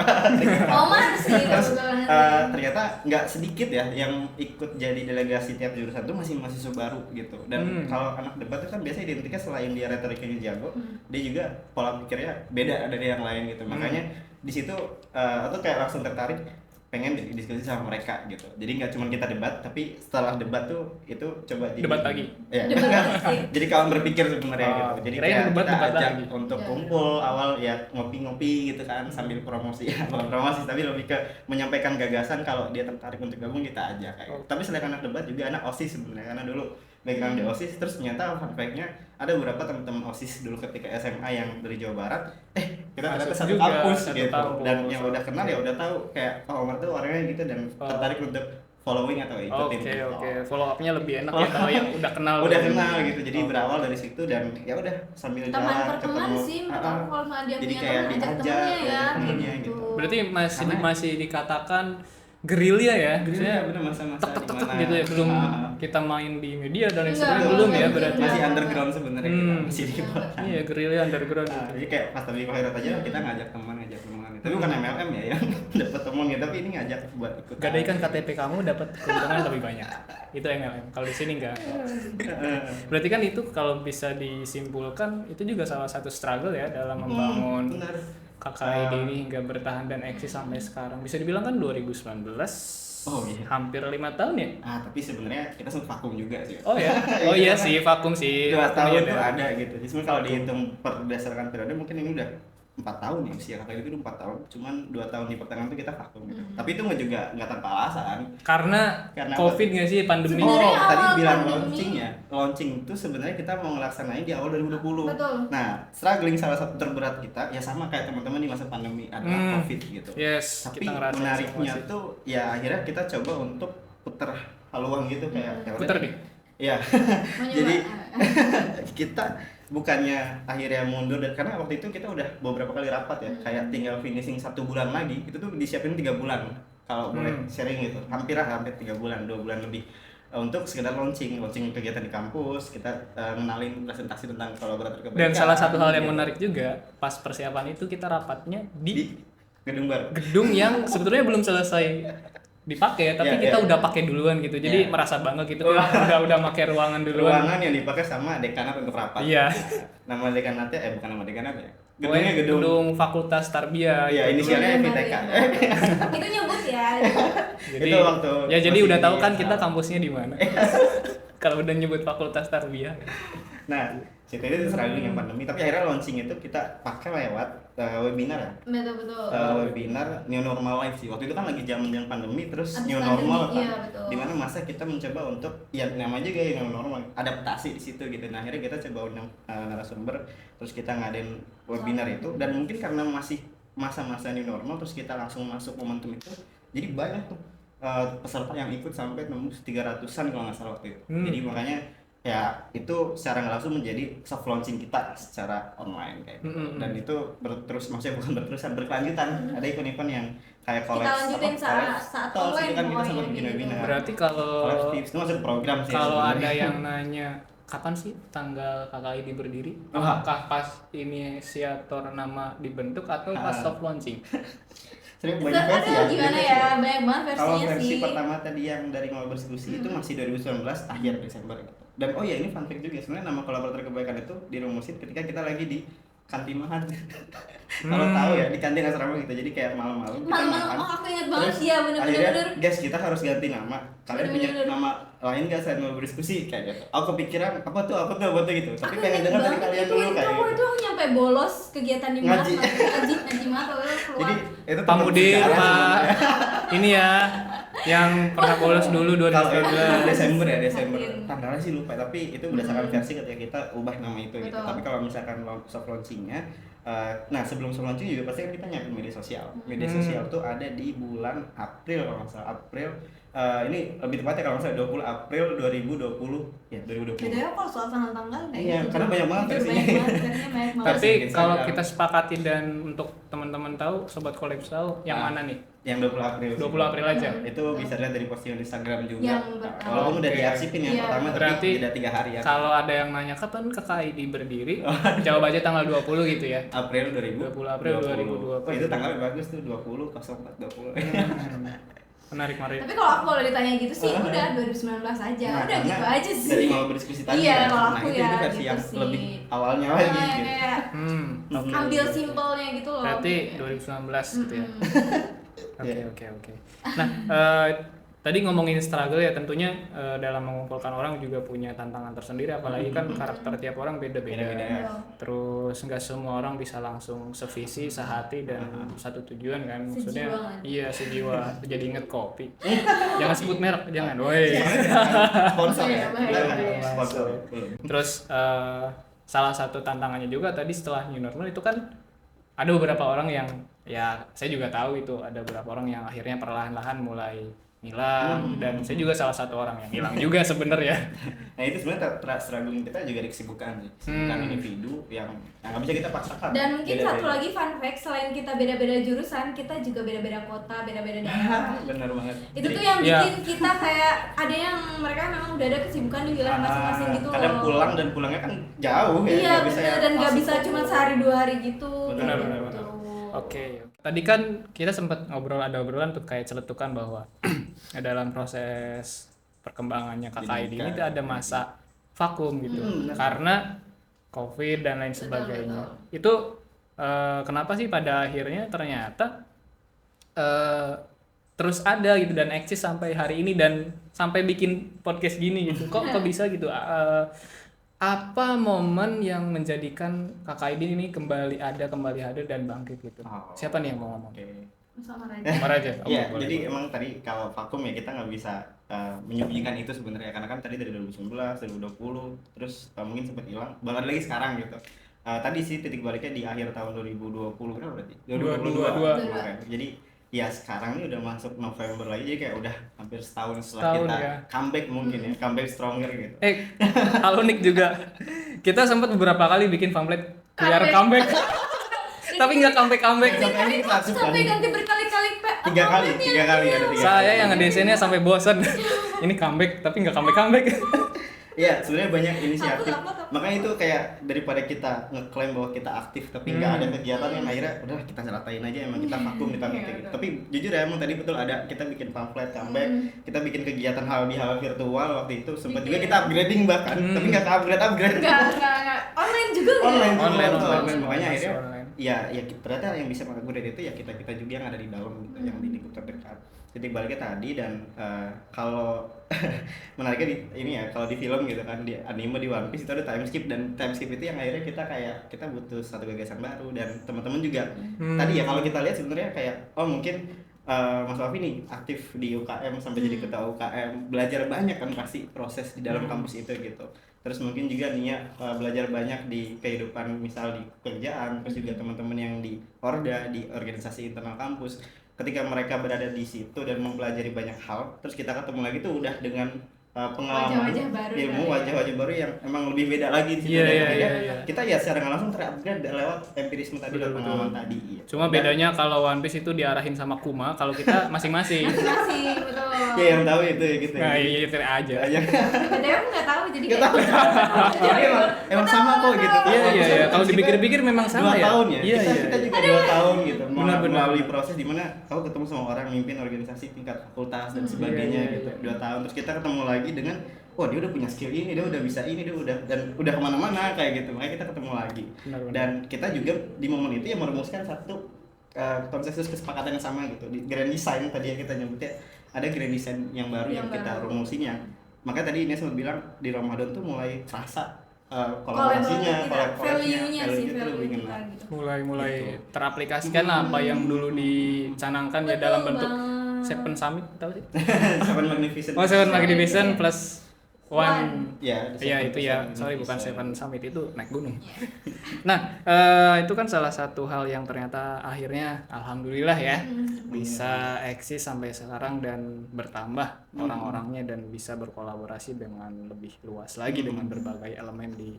Omar sih Terus kebetulan. ternyata nggak sedikit ya yang ikut jadi delegasi tiap jurusan tuh masih mahasiswa baru gitu. Dan kalau anak debat itu kan biasanya identiknya selain dia retorikanya jago, dia juga pola pikirnya beda dari yang lain gitu. Makanya di situ aku kayak langsung tertarik pengen diskusi sama mereka gitu. Jadi nggak cuma kita debat, tapi setelah debat tuh itu coba jadi Debat lagi? Ya. Debat lagi. Jadi kawan berpikir sebenarnya Oh, gitu. Jadi kirain kayak debat kita ajak lagi. untuk Ya. kumpul awal ya ngopi-ngopi gitu kan sambil promosi ya, bukan promosi tapi lebih ke menyampaikan gagasan. Kalau dia tertarik untuk gabung kita ajak kayak. Tapi selain anak debat juga anak OSIS sebenarnya, karena dulu background di OSIS. Terus ternyata fun fact-nya ada beberapa teman-teman OSIS dulu ketika SMA yang dari Jawa Barat kita ternyata Masuk satu juga, kampus satu gitu. kampus. Dan yang udah kenal ya udah tahu kayak Omar tuh orangnya gitu dan tertarik untuk following atau ikutin Oke, gitu. oke. Follow up-nya lebih enak ya kalau yang udah kenal. Udah dulu. kenal gitu, jadi berawal dari situ dan ya udah sambil Teman jalan perteman sih menurut aku kalau nggak dia Jadi punya kayak teman ajak diajak, temennya ya diajak temennya kayak gitu. gitu. Berarti Karena- masih dikatakan gerilya ya, maksudnya bener masa-masa tek dimana- gitu ya, belum Ah, kita main di media dan lain Enggak, sebagainya belum, belum ya belum. berarti. masih underground sebenarnya kita masih di bawah. Iya, gerilya underground. Nah, jadi kayak pas tadi Khairat aja kita ngajak teman tapi bukan MLM ya yang dapat teman gitu, tapi ini ngajak buat ikut. Gadaikan KTP kamu dapat keuntungan lebih banyak. Itu MLM. Kalau di sini enggak. Berarti kan itu kalau bisa disimpulkan itu juga salah satu struggle ya dalam membangun Benar. KKID ini hingga bertahan dan eksis sampai sekarang. Bisa dibilang kan 2019 Oh iya. hampir 5 tahun ya. Tapi sebenarnya kita sempat vakum juga sih. Oh ya, oh iya sih vakum sih. 2 Vakum tahun iya tuh deh. ada gitu. Jadi sebenarnya kalau dihitung berdasarkan periode mungkin ini udah 4 tahun ya, usia kakak itu udah 4 tahun. Cuman 2 tahun di pertengahan tuh kita vakum gitu. Tapi itu nggak tanpa alasan. Karena Karena COVID nggak sih pandemi. Sebenarnya Oh, tadi awal bilang pandemi. launching itu sebenarnya kita mau ngelaksanain di awal 2020. Betul. Nah, struggling salah satu terberat kita ya sama kayak teman-teman di masa pandemi adalah COVID gitu. Yes, Tapi kita ngerasain menariknya semua sih. tuh ya akhirnya kita coba untuk puter haluan gitu kayak ya udah Puter deh. nih. Iya. Mau nyoba? Jadi kita bukannya akhirnya mundur dan karena waktu itu kita udah beberapa kali rapat ya, kayak tinggal finishing 1 bulan lagi, itu tuh disiapin 3 bulan kalau boleh sharing gitu, hampir 3 bulan, 2 bulan lebih untuk sekedar launching kegiatan di kampus, kita ngenalin presentasi tentang kolaborator kebaikan. Dan salah satu hal yang gitu. menarik juga, pas persiapan itu kita rapatnya di gedung baru. gedung yang sebetulnya belum selesai dipakai, tapi Iya, kita iya. udah pakai duluan gitu. Jadi Iya. merasa bangga gitu udah pakai ruangan duluan. Ruangan yang dipakai sama dekanat untuk rapat. Iya. Nama dekanatnya bukan nama dekanatnya. Pokoknya gedung Fakultas Tarbiyah. Iya, gitu. inisialnya FITK. Itu nyebut ya. Jadi Itu waktu ya jadi masih udah tahu di kan asal. kita kampusnya di mana. Kalau udah nyebut Fakultas Tarbiyah. Nah, situ itu struggling yang pandemi, tapi akhirnya launching itu kita pakai lewat webinar ya. Betul. Webinar new normal life sih. Waktu itu kan lagi zaman pandemi terus Abis new pandemi, normal kan. iya, betul. Dimana masa kita mencoba untuk ya namanya juga new normal, adaptasi di situ gitu. Nah, akhirnya kita coba undang narasumber terus kita ngadain webinar itu dan mungkin karena masih masa-masa new normal terus kita langsung masuk momentum itu. Jadi banyak tuh peserta yang ikut sampai tembus 300-an kalau nggak salah waktu itu. Jadi makanya ya itu secara nggak langsung menjadi soft launching kita secara online kayak gitu. Dan itu maksudnya bukan berkelanjutan. Ada event-event yang kayak Kita lanjutin saat Talks, online itu kan kita pokoknya sempat bikin gitu. webinar. Berarti kalau Collab tips itu masuk program sih. kalau sebenarnya. ada yang nanya kapan sih tanggal KKID berdiri? Oh. Apakah pas inisiator nama dibentuk atau pas soft launching? Sering banyak versi Ada gimana banyak ya? versi. Banyak banget Kalau versinya versi sih. pertama tadi yang dari ngobrol berdiskusi itu masih 2019 akhir Desember gitu. Dan oh ya ini fun fact juga sebenarnya nama kolaborator kebaikan itu dirumusin ketika kita lagi di Kantimahan. Kalau tahu ya di kantin asrama gitu. Jadi kayak malam-malam kita Malam-malam, makan. oh aku ingat banget Terus ya bener-bener. akhirnya, guys kita harus ganti nama. Kalian punya Bener-bener. nama lain gak selain ngobrol berdiskusi kayak gitu. Aku kepikiran apa tuh gitu. Tapi Aku pengen ingat dengar dari banget kalian itu, dulu kayak gitu. Itu aku nyampe bolos kegiatan di Ngaji. ngaji math lalu keluar. Jadi itu Pak teman Mudir, bicara Pak sebenarnya. ini ya yang pernah bolos dulu Kalau itu 2019. Desember ya, Desember. Mungkin. Tanggalnya sih lupa, tapi itu berdasarkan versi ketika kita ubah nama itu gitu. Betul. Tapi kalau misalkan soft launchingnya, nah sebelum soft launching juga pasti kan kita nyiapin media sosial. Media sosial tuh ada di bulan April kalau nggak salah. April, ini lebih tepatnya kalau nggak salah 20 April 2020 ya 2020. Beda ya kalau soal tanggal-tanggal kayak Iya, gitu. karena banyak banget Jujur, versinya. banyak banget. Tapi Bikin kalau Instagram. kita sepakati dan untuk teman-teman tahu, sobat Collabs tahu yang Ah. mana nih? Yang 20 April. sih. 20 April aja. Itu bisa dilihat dari postingan Instagram juga. Yang Nah, pertama. walaupun udah Oke. diarsipin yang Iya. pertama Berarti tapi beda 3 hari ya. Kalau ada yang nanya kapan KKID berdiri, jawab aja tanggal 20 gitu ya. April 20 April 2020. Oh, itu tanggalnya bagus tuh 20 04 20. Menarik. Tapi kalau aku kalau ditanya gitu sih udah 2019 aja. Nah, Udah karena gitu aja sih. Dari mau berdiskusi tadi Iya, ya. kalau Nah, aku itu ya versi gitu yang sih. lebih awalnya lagi gitu. Kayak ambil simpelnya gitu loh. Berarti Kayak. 2019 gitu ya. Iya. Oke. Nah, tadi ngomongin struggle ya, tentunya dalam mengumpulkan orang juga punya tantangan tersendiri, apalagi kan karakter tiap orang beda-beda. Beda-beda. Terus nggak semua orang bisa langsung sevisi, sehati dan satu tujuan kan. Maksudnya Sejiwa kan? iya sejiwa. Jadi inget kopi. Jangan sebut merek, jangan. Woi. Sponsor ya. Bahaya, Kita kan bahaya. sponsor. Terus salah satu tantangannya juga tadi setelah new normal itu kan ada beberapa orang yang ya saya juga tahu itu ada beberapa orang yang akhirnya perlahan-lahan mulai hilang dan saya juga salah satu orang yang hilang juga sebenarnya. Nah, itu sebenarnya struggling kita juga di kesibukan sih. Kesibukan individu yang nggak bisa kita paksakan. Dan mungkin Beda-beda. satu lagi fun fact, selain kita beda-beda jurusan, kita juga beda-beda kota, beda-beda daerah. Benar banget. Itu Jadi, tuh yang Iya. bikin kita kayak ada yang mereka memang udah ada kesibukan di wilayah masing-masing gitu loh. kadang pulang dan pulangnya kan jauh ya. Iya nggak bisa bener, ya dan nggak masuk bisa fokus. cuma sehari 2 hari gitu. Benar, kayak benar, gitu. Oke. Tadi kan kita sempat ada obrolan tuh kayak celetukan bahwa dalam proses perkembangannya KKID ini tuh ada masa vakum gitu. benar. Karena COVID dan lain sebagainya. Itu kenapa sih pada akhirnya ternyata terus ada gitu dan eksis sampai hari ini dan sampai bikin podcast gini gitu. Kok bisa gitu? Apa momen yang menjadikan Kakak Aidin ini kembali hadir dan bangkit gitu? Oh, Siapa nih yang mau ngomong? Oke. Sama aja. Omar aja. Iya, Boleh, jadi boleh. emang tadi kalau vakum ya kita nggak bisa menyembunyikan itu sebenarnya karena kan tadi dari 2019, 2020, terus mungkin sempat hilang, baru ada lagi sekarang gitu. Tadi sih titik baliknya di akhir tahun 2020 berapa berarti? 2022. kemarin. Jadi ya sekarang ini udah masuk November lagi, jadi kayak udah hampir setahun setelah Setahun, kita ya. comeback mungkin ya, comeback stronger gitu. Hal unik juga. Kita sempat beberapa kali bikin pamflet biar comeback. Tapi nggak comeback. Sampai ini masuk kan? Sampai ganti berkali-kali Tiga kali ada tiga Saya kali. yang ngedesainnya sampai bosan. Ini comeback tapi nggak comeback. Iya, sebenarnya banyak inisiatif. Apa? Makanya itu kayak daripada kita ngeklaim bahwa kita aktif tapi nggak ada kegiatan yang akhirnya udah kita ratain aja emang kita vakum di tahun Iya, gitu. betul. Tapi jujur ya emang tadi betul ada kita bikin pamflet comeback, kita bikin kegiatan hal virtual waktu itu sempat juga kita upgrading bahkan, tapi nggak upgrade. Enggak. Online juga nggak? Online. Online. Makanya akhirnya Online. ya ternyata yang bisa mengupgrade itu ya kita juga yang ada di dalam gitu, yang di lingkup terdekat. Titik baliknya tadi dan kalau menariknya di ini ya kalau di film gitu kan di anime di One Piece itu ada time skip dan time skip itu yang akhirnya kita butuh satu gagasan baru dan teman-teman juga tadi ya kalau kita lihat sebenarnya kayak mungkin Mas Wafi nih aktif di UKM sampai jadi ketua UKM, belajar banyak kan pasti proses di dalam kampus itu gitu. Terus mungkin juga Nia belajar banyak di kehidupan misal di kerjaan, terus juga teman-teman yang di Orda, di organisasi internal kampus. Ketika mereka berada di situ dan mempelajari banyak hal, terus kita ketemu lagi tuh udah dengan pengalaman, Wajah-wajah baru ilmu, kan ya. wajah-wajah baru yang emang lebih beda lagi di situ. Iya, Dan iya, akhirnya iya. kita ya secara nggak langsung terupgrade lewat empirisme tadi dan Betul. pengalaman tadi. Iya. Cuma bedanya kalau One Piece itu diarahin sama Kuma, kalau kita masing-masing. Masih betul. Ya yang tahu itu ya gitu. Nah, iya itu aja. Aja. Padahal aku nggak tahu jadi Nggak kayak tahu. Jadi emang sama kok gitu. Iya. Kalau dipikir-pikir memang sama 2 ya. tahun ya. Iya. Kita juga 2 tahun gitu. Benar-benar. Melalui proses dimana kau ketemu sama orang mimpin organisasi tingkat fakultas dan sebagainya Iya. gitu. 2 tahun terus kita ketemu lagi dengan wah dia udah punya skill ini, dia udah bisa ini, dia udah kemana-mana kayak gitu. Makanya kita ketemu lagi. Benar-benar. Dan kita juga di momen itu ya merumuskan satu konsensus kesepakatan yang sama gitu. Di grand design tadi yang kita nyebutnya ada grand design yang baru yang kita rumusinnya. Makanya tadi Ines sempat bilang di Ramadan tuh mulai terasa kolaborasinya, value-nya sih, itu value lebih kita ngena. gitu. Mulai teraplikasikan lah apa yang dulu dicanangkan ya dalam bentuk Seven Summit, tahu sih? Seven Magnificent. Oh, Seven Magnificent plus One. Ya, Iya itu ya, sorry bukan Seven Summit, itu naik gunung. Nah, itu kan salah satu hal yang ternyata akhirnya alhamdulillah ya bisa eksis sampai sekarang dan bertambah orang-orangnya dan bisa berkolaborasi dengan lebih luas lagi dengan berbagai elemen di.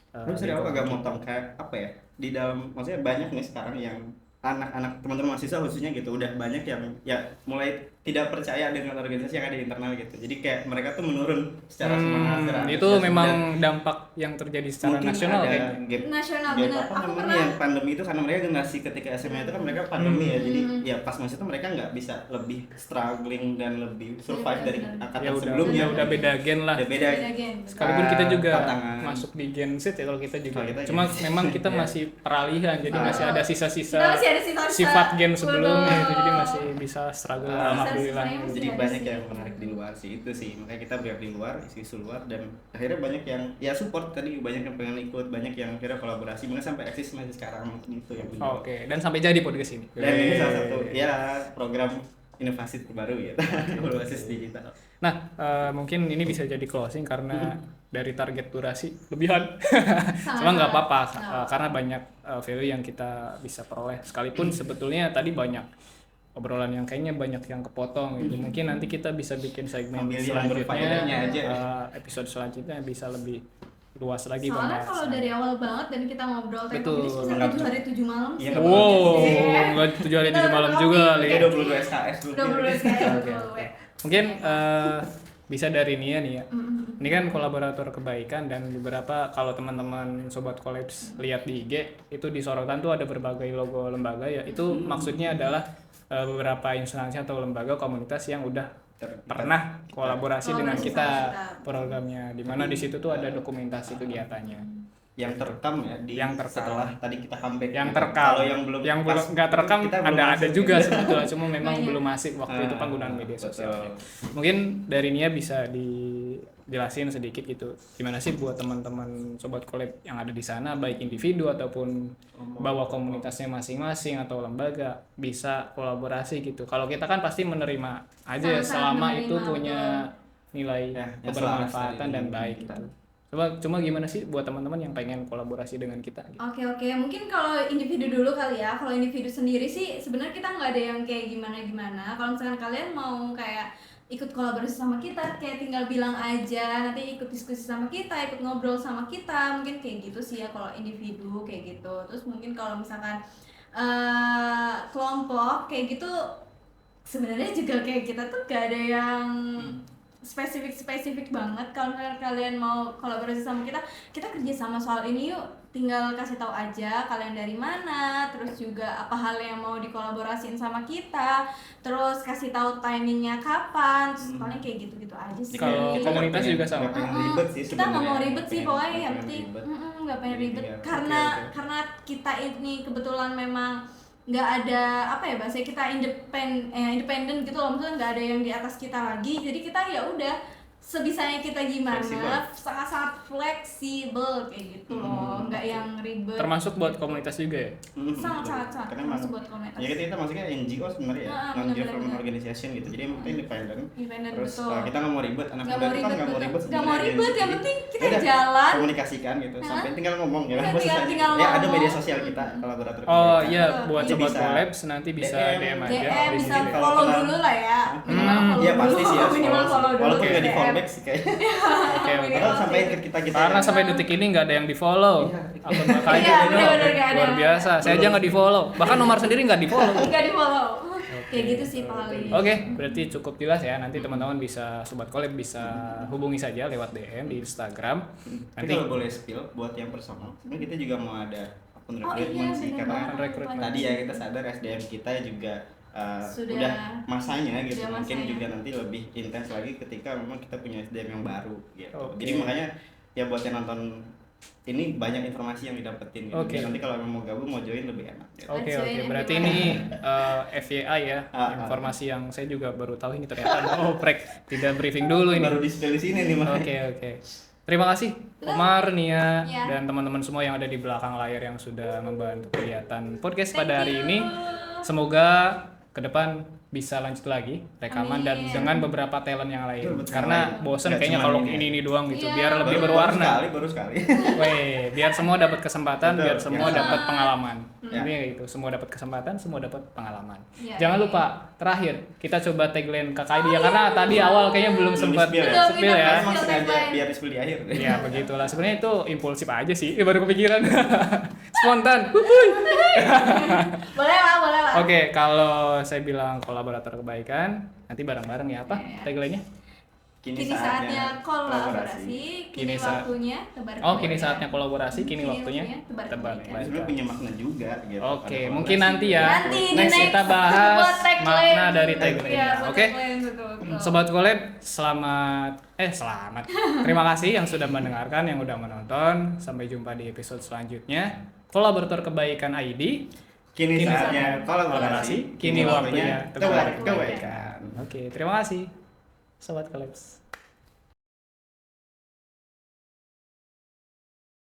Terus saya agak motong kayak apa ya? Di dalam maksudnya banyak nih sekarang yang anak-anak teman-teman mahasiswa khususnya gitu udah banyak yang ya mulai tidak percaya dengan organisasi yang ada di internal gitu. Jadi kayak mereka tuh menurun secara semangat. secara Itu antusias. memang Dan dampak yang terjadi secara mungkin nasional ada kayaknya. gap, Nasional, gap bener. apa Aku namanya pernah- yang pandemi itu karena mereka generasi ketika SMA itu kan mereka pandemi ya. Jadi ya pas masih itu mereka nggak bisa lebih struggling dan lebih survive dari angkatan Ya udah, sebelumnya. udah beda gen lah. Udah beda. Beda gen. Sekalipun kita juga Tantangan. masuk di Gen Z ya kalau kita juga. Kalau kita Cuma Gen Z. memang kita Iya. masih peralihan jadi masih ada sisa-sisa Kita masih ada sisa-sisa. sifat gen sebelumnya Betul. itu jadi masih bisa struggle alhamdulillah. Sisa-sisanya masih Jadi ada banyak sih. yang menarik di luar sih itu sih, makanya kita bergerak di luar, isu luar dan akhirnya banyak yang ya support tadi, banyak yang pengen ikut, banyak yang akhirnya kolaborasi, makanya sampai eksis masih sekarang gitu yang beliau. Oke, dan sampai jadi podcast ini. Dan ini salah satu ya program inovasi terbaru ya, berbasis digital. Nah, mungkin ini bisa jadi closing karena dari target durasi lebihan. Cuma nggak apa-apa karena banyak value yang kita bisa peroleh. Sekalipun sebetulnya tadi banyak obrolan yang kayaknya banyak yang kepotong gitu. Mungkin nanti kita bisa bikin segmen Ambil yang berfaedahnya selanjutnya, aja. episode selanjutnya bisa lebih luas lagi Soalnya kalau pembahasan. dari awal banget dan kita ngobrol Betul. teknik bisa 7 hari 7 malam Iya, sih. Wow, Iya. nggak 7 hari 7 malam juga kali. Kayak 22 SKS dulu. 22 sekali. Oke, oke. Mungkin bisa dari Nia nih ya. Ini kan kolaborator kebaikan dan beberapa kalau teman-teman sobat Collabs lihat di IG itu di sorotan tuh ada berbagai logo lembaga ya. Itu maksudnya adalah beberapa instansi atau lembaga komunitas yang udah pernah kolaborasi dengan kita programnya, di mana di situ tuh ada dokumentasi kegiatannya. yang terekam ya di Yang terekam. setelah tadi kita comeback. Yang gitu. terekam. Kalau yang belum nggak terekam kita belum ada masuk juga gitu. sebetulnya, cuma memang Banyak. belum masif waktu itu penggunaan media betul. sosial. Mungkin dari Nia bisa dijelasin sedikit gitu, gimana sih buat teman-teman sobat collab yang ada di sana, baik individu ataupun bawa komunitasnya masing-masing atau lembaga bisa kolaborasi gitu. Kalau kita kan pasti menerima aja ya, Sangat-sangat selama menerima, itu punya nilai Ya, yang kebermanfaatan selaras dan dari baik kita. gitu. Cuma gimana sih buat teman-teman yang pengen kolaborasi dengan kita gitu? Oke, mungkin kalau individu dulu kali ya. Kalau individu sendiri sih sebenarnya kita nggak ada yang kayak gimana. Kalau misalkan kalian mau kayak ikut kolaborasi sama kita, kayak tinggal bilang aja, nanti ikut diskusi sama kita, ikut ngobrol sama kita, mungkin kayak gitu sih ya kalau individu kayak gitu. Terus mungkin kalau misalkan kelompok kayak gitu, sebenarnya juga kayak kita tuh gak ada yang spesifik banget. Kalau kalian mau kolaborasi sama kita kerja sama soal ini yuk, tinggal kasih tahu aja kalian dari mana, terus juga apa hal yang mau dikolaborasiin sama kita, terus kasih tahu timingnya kapan, terus paling kayak gitu-gitu aja sih. Kalau Kita komunitas nggak juga sama. nggak pengen ribet sih Kita nggak mau sebenarnya. ribet sih Pengen- pokoknya yang pengen penting ribet. nggak pengen ribet Iya, karena oke. karena kita ini kebetulan memang nggak ada apa ya bahasa kita independen gitu loh, maksudnya nggak ada yang di atas kita lagi, jadi kita ya udah sebisanya kita gimana, Fleksibel. sangat fleksibel kayak gitu loh, nggak yang ribet. Termasuk buat komunitas juga ya? sangat Karena termasuk emang- buat komunitas. Ya kita masuknya NGO sebenarnya ya, Ah, non government benar-benar. organization gitu. Jadi kita independen. Independen, Terus betul. kita nggak mau ribet, anak Nggak muda mau itu kan ribet, nggak mau betul. ribet. Nggak mau sebenarnya. ribet, yang Jadi, penting kita ya udah, jalan. komunikasikan gitu. Sampai tinggal ngomong ya. Iya, Maksudnya, tinggal ya ada ngomong. media sosial kita kolaborator. Oh kita. iya, Betul. buat Jadi sobat bisa collabs nanti bisa DM, DM aja. DM di bisa sini. Kalau follow kenal- dulu lah ya. Minimal follow Iya dulu. pasti sih ya. Minimal follow dulu. Walaupun nggak di DM. follow back sih kayak. Oke, oke. Minimal Padahal sampai sih. ke kita Karena sampai detik ini nggak ada yang di follow. Iya. Akun Mbak Kayu Iya, itu bener-bener nggak ada. luar biasa. Saya aja nggak di follow. Bahkan Omar sendiri nggak di follow. Nggak di follow. Kayak gitu sih paling. Oke, berarti cukup jelas ya. Nanti teman-teman bisa sobat collab bisa hubungi saja lewat DM di Instagram. Nanti Nanti kalau boleh spill buat yang personal, sebenarnya kita juga mau ada akun Oh recruitment iya, sih bener karena banget. rekrutmen. tadi ya kita sadar SDM kita juga Sudah- udah masanya gitu. sudah Mungkin masanya. juga nanti lebih intens lagi ketika memang kita punya SDM yang baru gitu. Oke. Jadi makanya ya buat yang nonton ini banyak informasi yang didapetin gitu. Oke. Biar nanti kalau memang mau gabung mau join lebih enak gitu. Oke, Let's oke. join Berarti everyone. ini FYI ya, Ah, informasi yang saya juga baru tahu ini ternyata ada oprek, tidak briefing dulu ini. Baru di spill di sini nih makanya. Oke, oke. Terima kasih Omar, Nia, Ya. dan teman-teman semua yang ada di belakang layar yang sudah membantu kegiatan podcast pada hari you. ini. Semoga ke depan bisa lanjut lagi rekaman dan Amin. dengan beberapa talent yang lain. Betul, betul. Karena Yang lain. bosen Nggak kayaknya cuma kalau ini ya. ini doang gitu, Iya. biar lebih Baru berwarna. baru sekali. Weh, biar semua dapat kesempatan, Betul, biar semua ya. dapat pengalaman. Ya. Ini gitu, semua dapat kesempatan, semua dapat pengalaman. Ya, Jangan iya. lupa terakhir kita coba tagline KKID ya karena tadi awal kayaknya belum sempat di-spill ya? Betul, spill ya. kita Emang Spill sengaja tagline. biar di spill di akhir. Ya begitulah. Sebenarnya itu impulsif aja sih. Baru kepikiran. Spontan. Wuhuy. Boleh lah. Oke, kalau saya bilang kolaborator kebaikan, nanti bareng-bareng ya apa Iya. tagline-nya? Kini saatnya kolaborasi, Kini kini saat- waktunya tebar Oh, kini kebaikan. saatnya kolaborasi, kini Kini waktunya waktunya tebar tebar kebaikan. kebaikan. Sebenarnya punya makna juga gitu. Oke, Ada mungkin kolaborasi. nanti ya. Nanti di Next kita buat bahas tagline. makna dari tagline. Iya, buat Oke. tagline, betul. Sobat Collab, selamat. Terima kasih yang sudah mendengarkan, yang udah menonton. Sampai jumpa di episode selanjutnya. Kolaborator Kebaikan ID. Kini saatnya kolaborasi, Kini waktunya tebar kebaikan. kebaikan. Oke, terima kasih Sobat Collab.